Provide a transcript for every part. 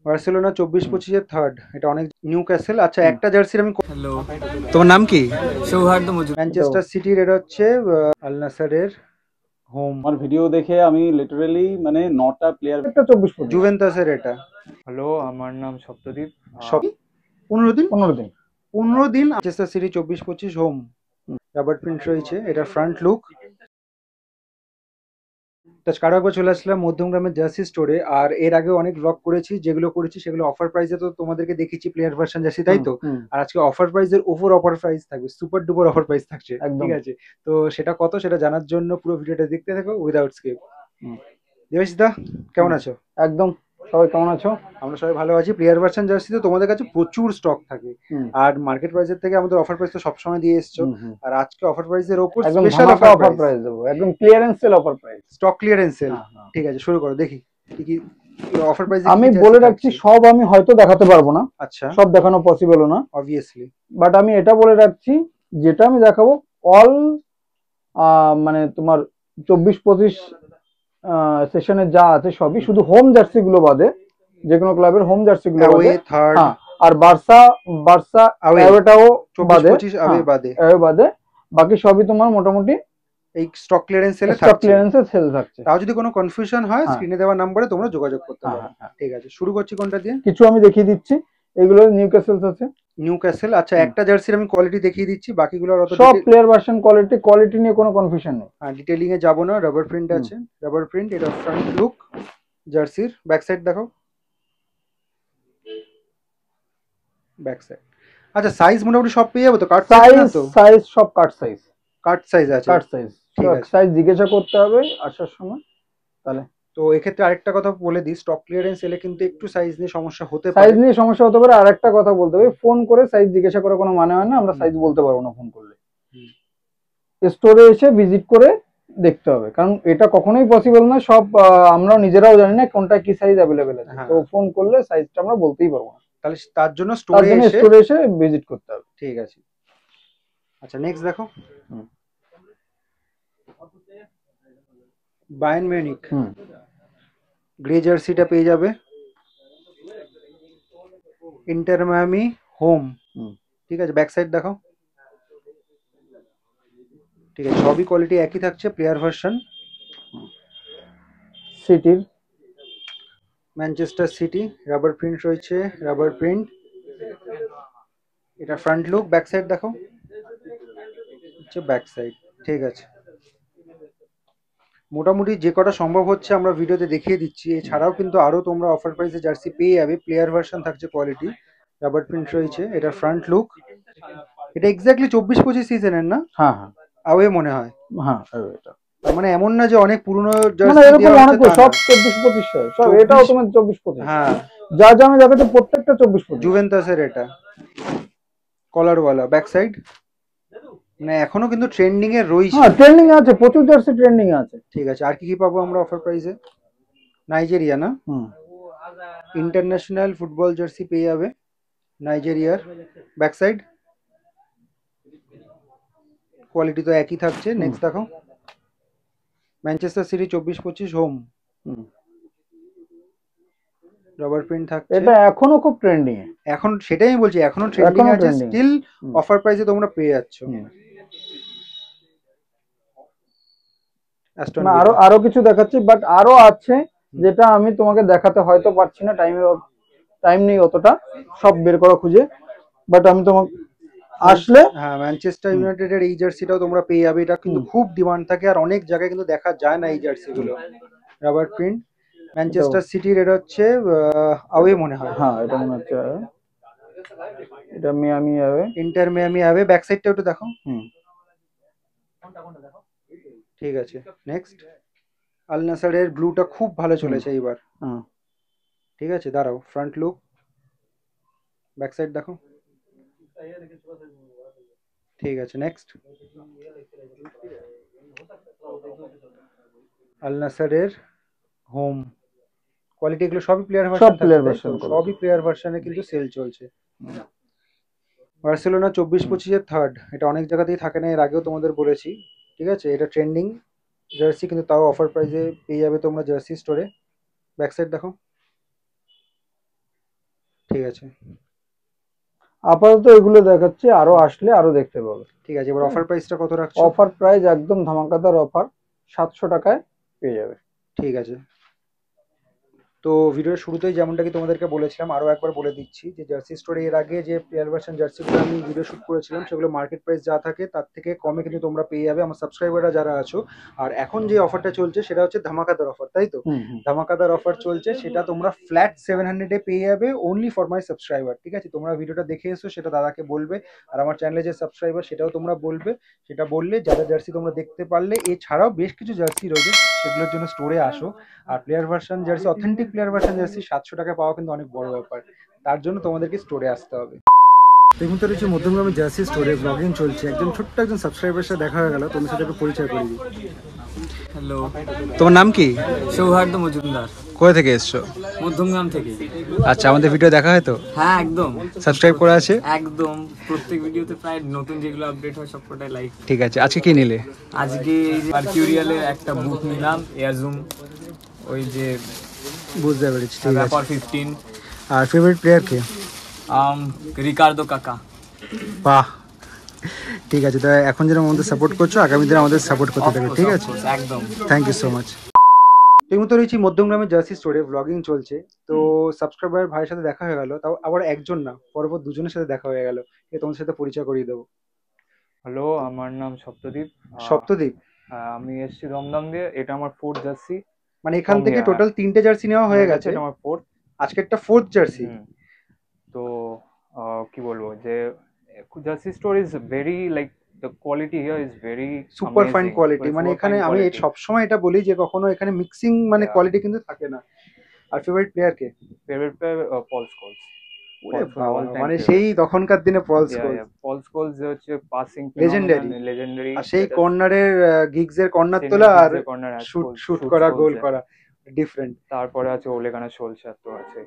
Barcelona 24-25 third, এটা অনেক। New castle, আচ্ছা হুম। একটা জার্সির আমি হ্যালো, তোমার নাম কি? সৌহার্দ্য মজুমদার। ম্যানচেস্টার সিটির, এটা হচ্ছে আল নাসারের হোম। আমার ভিডিও দেখে আমি লিটারালি মানে 9টা প্লেয়ার একটা 24-25 জুভেন্টাসের এটা। হ্যালো, আমার নাম সপ্তদ্বীপ। সব 15 দিন 15 দিন 15 দিন Manchester city 24-25 home. Robert print রয়েছে, এটা ফ্রন্ট লুক। আরো একবার চলে আসলাম মধ্যমগ্রামের জার্সি স্টোরে। আর এর আগে অনেক ব্লগ করেছি, যেগুলো করেছি সেগুলো অফার প্রাইসে তো তোমাদেরকে দেখিয়েছি, প্লেয়ার ভার্সন জার্সি, তাই তো? আর আজকে অফার প্রাইসের ওপর অফার প্রাইস থাকবে, সুপার ডুপার অফার প্রাইস থাকছে, একদম। ঠিক আছে? তো সেটা কত, সেটা জানার জন্য পুরো ভিডিওটা দেখতে থাকো উইদাউট স্কিপ। হুম। দেবেশ দা, কেমন আছো? একদম। সবাই কেমন আছো? আমরা সবাই ভালো আছি। প্লেয়ার ভার্সন জার্সিতে তোমাদের কাছে প্রচুর স্টক থাকে, আর মার্কেট প্রাইসের থেকে আমাদের অফার প্রাইস তো সবসময় দিয়ে এসছো। আর আজকে অফার প্রাইসের ওপর একদম স্পেশাল ধামাকা অফার অফার প্রাইস, প্রাইস দেবো, একদম clearance sale offer price. Stock clearance sale. হ্যাঁ, হ্যাঁ। ঠিক আছে, শুরু করো, দেখি কি কি অফার প্রাইস। আমি বলে রাখছি, সব আমি হয়তো দেখাতে পারবো না, আচ্ছা, সব দেখানো পসিবলও না, অবভিয়াসলি। বাট আমি এটা বলে রাখছি, যেটা আমি দেখাবো অল মানে তোমার 24-25 সেশনে যা আছে সবই, শুধু হোম জার্সি গুলো বাদে, যে কোনো ক্লাবের হোম জার্সি গুলো অ্যাওয়ে বাদে। থার্ড, হ্যাঁ, আর বার্সা বার্সা Away, অ্যাওয়েটাও বাদে, 24-25 অ্যাওয়ে বাদে, অ্যাওয়ে বাদে বাকি সবই তোমার মোটামুটি এই স্টক ক্লিয়ারেন্স সেলে স্টক থাকছে। ক্লিয়ারেন্সে সেল থাকছে। তাও যদি কোনো কনফিউশন হয়, হ্যাঁ। স্ক্রিনে দেওয়া নম্বরে তোমরা যোগাযোগ করতে হ্যাঁ, পারো। হ্যাঁ, হ্যাঁ। ঠিক আছে, শুরু করছি কোনটা দিয়ে? কিছু আমি দেখিয়ে দিচ্ছি, এগুলো নিউ ক্যাসেলস আছে। নিউ ক্যাসেল, আচ্ছা একটা জার্সির আমি কোয়ালিটি দেখিয়ে দিচ্ছি, বাকিগুলো অত সব প্লেয়ার ভার্সন কোয়ালিটি নিয়ে কোনো কনফিউশন নেই। ডিটেইলিং এ যাবো না। রাবার প্রিন্ট আছে, রাবার প্রিন্ট, এটা ফ্রন্ট লুক জার্সির। ব্যাক সাইড দেখো, ব্যাক সাইড। আচ্ছা সাইজ মোটামুটি সব পেয়ে যাবো তো? কাট সাইজ না তো? সাইজ সব কাট সাইজ, কাট সাইজ আছে, কাট সাইজ। ঠিক আছে। সাইজ জিজ্ঞাসা করতে হবে আসার সময় তাহলে। তো এক্ষেত্রে আরেকটা কথা বলে দিই, স্টক ক্লিয়ারেন্স এলে কিন্তু একটু সাইজ নিয়ে সমস্যা হতে সাইজ পারে। নিয়ে সমস্যা হতে পারে। আর একটা কথা বলতে হবে, ফোন করে সাইজ জিজ্ঞাসা করার কোনো মানে হয় না, আমরা সাইজ বলতে পারবো না ফোন করলে। স্টোরে এসে ভিজিট করে দেখতে হবে, কারণ এটা কখনোই পসিবল না, সব আমরাও নিজেরাও জানি না কোনটা কি সাইজ অ্যাভেলেবেল আছে। তো ফোন করলে সাইজটা আমরা বলতেই পারবো না, তাহলে তার জন্য তার জন্য স্টোরে স্টোরে এসে ভিজিট করতে হবে। ঠিক আছে। আচ্ছা নেক্সট দেখো, বায়ার্ন মিউনিখ গ্রে জার্সিটা পেয়ে যাবে। ইন্টার মায়ামি হোম, ঠিক আছে। ব্যাক সাইড দেখো, ঠিক আছে, সবই কোয়ালিটি একই থাকছে। প্লেয়ার ভার্সন সিটির, ম্যানচেস্টার সিটি, রাবার প্রিন্ট রয়েছে, রাবার প্রিন্ট, এটা ফ্রন্ট লুক। ব্যাক সাইড দেখো, হচ্ছে ব্যাক সাইড, ঠিক আছে। মোটামুটি যে কটা সম্ভব হচ্ছে আমরা ভিডিওতে দেখিয়ে দিচ্ছি। এছাড়াও কিন্তু আরো তোমরা অফার প্রাইসে জার্সি পেয়ে যাবে। প্লেয়ার ভার্সন থাকছে কোয়ালিটি, রাবার প্রিন্ট রয়েছে, এটা ফ্রন্ট লুক। এটা এক্স্যাক্টলি 24-25 সিজনের না? হ্যাঁ হ্যাঁ আওয়ে মনে হয়। হ্যাঁ, এটা তার মানে এমন না যে অনেক পুরনো মানে জার্সি এরকম দেওয়া অনেক হচ্ছে, তা সব না। 24-25 সব 24 এটাও তোমার 24-25। হ্যাঁ, যা যা আমি দেখাচ্ছি প্রত্যেকটা 24-25। জুভেন্টাসের এটা কলারওয়ালা। ব্যাক সাইড মানে এখনো কিন্তু ট্রেন্ডিং এ রয়েছে। হ্যাঁ, ট্রেন্ডিং আছে, প্রচুর জার্সি ট্রেন্ডিং আছে। ঠিক আছে, আর কি কি পাবো আমরা অফার প্রাইসে? নাইজেরিয়া না, ইন্টারন্যাশনাল ফুটবল জার্সি পেয়ে যাবে নাইজেরিয়ার। ব্যাক সাইড কোয়ালিটি তো একই থাকছে। নেক্সট দেখো, Manchester city 24-25 home, rubber print থাকছে। এটা এখনো খুব ট্রেন্ডিং এ, এখন সেটাই আমি বলছি, এখনো ট্রেন্ডিং এখনো আছে, trending এ। স্টিল অফার প্রাইসে তোমরা পেয়ে যাচ্ছ। অ্যাস্টন না, ভিলা। আরো কিছু দেখাচ্ছি, বাট আরো আছে যেটা আমি তোমাকে দেখাতে হয়তো পারছি না, টাইম নেই অতটা সব বের করা খুঁজে, বাট আমি তোমাকে আসলে। হ্যাঁ, ম্যানচেস্টার ইউনাইটেডের এই জার্সিটাও তোমরা পেয়ে যাবে। এটা কিন্তু খুব ডিমান্ড থাকে, আর অনেক জায়গায় কিন্তু দেখা যায় না এই জার্সি গুলো। রাবার প্রিন্ট, ম্যানচেস্টার সিটির, এটা হচ্ছে আওয়ে মনে হয়। হ্যাঁ, এটা মনে হচ্ছে এটা মিয়ামি যাবে, ইন্টার মিয়ামি আওয়ে। ব্যাক সাইডটা একটু দেখো, ঠিক আছে। নেক্সট, আল নাসারের ব্লুটা খুব ভালো চলেছে এইবার, ঠিক আছে। দাঁড়াও, ফ্রন্ট লুক, ব্যাক সাইড দেখো, ঠিক আছে। নেক্সট, আল নাসারের হোম কোয়ালিটি, এগুলো সবই প্লেয়ার ভার্সন থাকছে, সবই প্লেয়ার ভার্সনে কিন্তু সেল চলছে। বার্সেলোনা 24-25 থার্ড, এটা অনেক জায়গাতেই থাকে না, এর আগেও তোমাদের বলেছি, ঠিক আছে। এটা ট্রেন্ডিং জার্সি, কিন্তু তাও অফার প্রাইসে পেয়ে যাবে তোমরা জার্সি স্টোরে। ব্যাক সাইড দেখো, ঠিক আছে, আপাতত এগুলো দেখাচ্ছে, আরো আসলে আরো দেখতে পাবে। ঠিক আছে। এবার অফার প্রাইসটা কত রাখছো? অফার প্রাইস একদম ধামাকাদার অফার, 700 টাকায় পেয়ে যাবে। ঠিক আছে। তো ভিডিওর শুরুতেই যেমনটা কি তোমাদেরকে বলেছিলাম, আরও একবার বলে দিচ্ছি যে জার্সি স্টোরে এর আগে যে প্লেয়ার ভার্সন জার্সিগুলো আমি ভিডিও শ্যুট করেছিলাম সেগুলো মার্কেট প্রাইস যা থাকে তার থেকে কমে কিন্তু তোমরা পেয়ে যাবে আমার সাবস্ক্রাইবাররা যারা আছো। আর এখন যে অফারটা চলছে সেটা হচ্ছে ধামাকাদার অফার, তাই তো? ধামাকাদার অফার চলছে, সেটা তোমরা ফ্ল্যাট 700-এ পেয়ে যাবে অনলি ফর মাই সাবস্ক্রাইবার। ঠিক আছে, তোমরা ভিডিওটা দেখে এসো, সেটা দাদাকে বলবে। আর আমার চ্যানেলে যে সাবস্ক্রাইবার সেটাও তোমরা বলবে, সেটা বললে যারা জার্সি তোমরা দেখতে পারলে। এছাড়াও বেশ কিছু জার্সি রয়েছে, সেগুলোর জন্য স্টোরে আসো। আর player version jersey, authentic player version jersey 700 টাকা পাওয়া কিন্তু অনেক বড় ব্যাপার, তার জন্য তোমাদেরকে স্টোরে আসতে হবে। দেখুন তো রয়েছে মধ্যমগ্রামে জার্সি স্টোরে ব্লগিং চলছে, একজন ছোট্ট একজন সাবস্ক্রাইবারের সাথে দেখা হয়ে গেল, তোমার সাথে একটু পরিচয় করে দিই। হ্যালো, তোমার নাম কি? সৌহার্দ্য মজুমদার, কোথা থেকে এসছো? মধ্যমগ্রাম থেকে। আচ্ছা, আমাদের ভিডিও দেখা হয় তো? হ্যাঁ, একদম সাবস্ক্রাইব করা আছে? একদম প্রত্যেক ভিডিওতে প্রায় নতুন যেগুলো আপডেট হয় সবকটাই লাইক। ঠিক আছে, আজকে কি নিলে? আজকে এই যে মার্কিউরিয়ালের একটা বুক নিলাম, এয়ারজুম, ওই যে বুঝতে পেরেছি, ঠিক আছে। ব্যাপার 15। আর ফেভারিট প্লেয়ার কে? রিকার্ডো কাকা। বাহ, ঠিক আছে। তো এখন যেরকম আমাদের সাপোর্ট করছো, আগামী দিনে আমাদের সাপোর্ট করতে থাকবে, ঠিক আছে? একদম। Thank you so much. এই মতো রয়েছি মধ্যমগ্রামের জার্সি স্টোরে, ব্লগিং চলছে। তো সাবস্ক্রাইবার ভাইয়ের সাথে দেখা হয়ে গেল, তাও আবার একজন না, পরপর দুজনের সাথে দেখা হয়ে গেল। তোমাদের সাথে পরিচয় করিয়ে দেবো। হ্যালো, আমার নাম সপ্তদীপ। সপ্তদ্বীপ, আমি এসেছি দমদম দিয়ে। এটা আমার ফোর্থ জার্সি। মানে এখান থেকে টোটাল 3টে জার্সি নেওয়া হয়ে গেছে, এটা আমার ফোর্থ। আজকে একটা 4th জার্সি। তো কি বলবো যে jersey store is very like the quality here is very super fine quality, মানে এখানে আমি সবসময় এটা বলি যে কখনো এখানে মিক্সিং মানে কোয়ালিটি কিন্তু থাকে না। আর ফেভারিট প্লেয়ার কে? ফেভারিট প্লেয়ার পল স্কোলস। ওরে বাবা, মানে সেই তখনকার দিনে পল স্কোলস। পল স্কোলস হচ্ছে পাসিং লেজেন্ডারি। আর সেই কর্নারের গিগস এর কর্নার তোলা আর শুট করা, গোল করা, ডিফারেন্ট। তারপরে আছে ওলে গানার সোলশার তো আছে।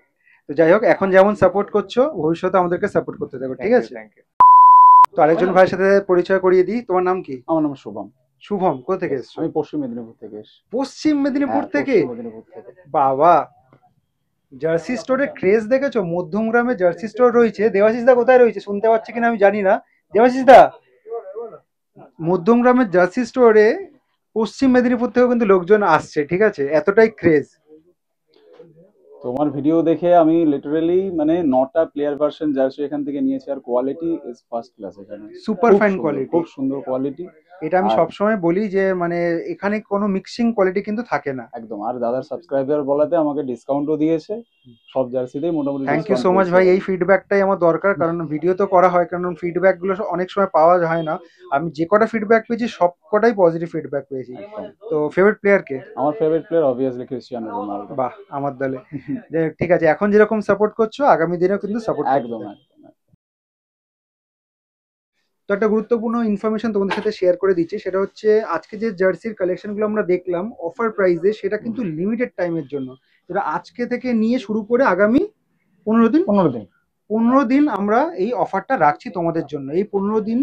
তো যাই হোক, এখন যেমন সাপোর্ট করছো ভবিষ্যতে আমাদেরকে সাপোর্ট করতে থাকো, ঠিক আছে? Thank you. তো আরেকজন ভাইয়ের সাথে পরিচয় করিয়ে দিই। তোমার নাম কি? আমার নাম শুভম। শুভম, কোথা থেকে এসছো? আমি পশ্চিম মেদিনীপুর থেকে এসেছি। পশ্চিম মেদিনীপুর থেকে? পশ্চিম মেদিনীপুর থেকে। বাবা, জার্সি স্টোরের ক্রেজ দেখেছো? মধ্যমগ্রামে জার্সি স্টোর রয়েছে। দেবাশিস দা কোথায় রয়েছে, শুনতে পাচ্ছে কিনা আমি জানি না। দেবাশিস দা, মধ্যমগ্রামের জার্সি স্টোরে পশ্চিম মেদিনীপুর থেকেও কিন্তু লোকজন আসছে, ঠিক আছে? এতটাই ক্রেজ। তোমার ভিডিও দেখে আমি লিটারালি মানে 9টা প্লেয়ার ভার্সন জার্সি এখান থেকে নিয়েছি, আর কোয়ালিটি ইজ ফার্স্ট ক্লাস। এখানে সুপার ফাইন কোয়ালিটি, খুব সুন্দর কোয়ালিটি। এটা আমি সবসময় বলি যে মানে এখানে কোনো মিক্সিং কোয়ালিটি কিন্তু থাকে না একদম। আর দাদার সাবস্ক্রাইবার বলাতে আমাকে ডিসকাউন্টও দিয়েছে সব জার্সিতেই মোটামুটি। থ্যাংক ইউ সো মাচ ভাই, এই ফিডব্যাকটাই আমার দরকার, কারণ ভিডিও তো করা হয়, কারণ ফিডব্যাক গুলো অনেক সময় পাওয়া যায় না। আমি যে কটা ফিডব্যাক পেয়েছি সব কটাই পজিটিভ ফিডব্যাক পেয়েছি। তো ফেভারিট প্লেয়ার কে? আমার favourite player obviously Cristiano Ronaldo. বাহ, আমার দলে। ঠিক আছে, এখন যেরকম সাপোর্ট করছো আগামী দিনেও কিন্তু সাপোর্ট একদম। তো একটা গুরুত্বপূর্ণ ইনফরমেশন তোমাদের সাথে শেয়ার করে দিচ্ছি, সেটা হচ্ছে আজকে যে জার্সির কালেকশনগুলো আমরা দেখলাম অফার প্রাইসে, সেটা কিন্তু লিমিটেড টাইমের জন্য। যেটা আজকে থেকে নিয়ে শুরু করে আগামী 15 দিন আমরা এই অফারটা রাখছি তোমাদের জন্য। এই 15 দিন,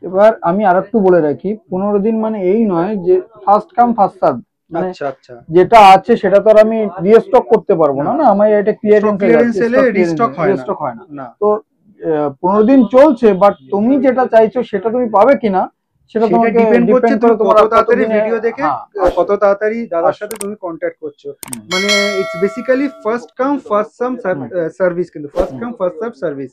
এবার আমি আরেকটু বলে রাখি, 15 দিন মানে এই নয় যে ফার্স্ট কাম ফার্স্ট সার্ভ। আচ্ছা আচ্ছা, যেটা আছে সেটা তো আর আমি রিস্টক করতে পারবো না, আমার এটা ক্লিয়ারেন্স সেলে রিস্টক হয় না। তো 15 দিন চলছে, বাট তুমি যেটা চাইছো সেটা তুমি পাবে কিনা সেটা তোমাকে ডিপেন্ড করছে তুমি কত তাড়াতাড়ি ভিডিও দেখে কত তাড়াতাড়ি দাদার সাথে তুমি কন্ট্যাক্ট করছো। মানে it's basically first come first serve service, কিন্তু first come first serve service.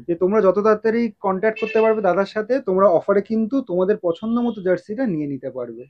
যে তোমরা যত তাড়াতাড়ি কন্ট্যাক্ট করতে পারবে দাদার সাথে, তোমরা অফারে কিন্তু তোমাদের পছন্দ মতো জার্সিটা নিয়ে নিতে পারবে।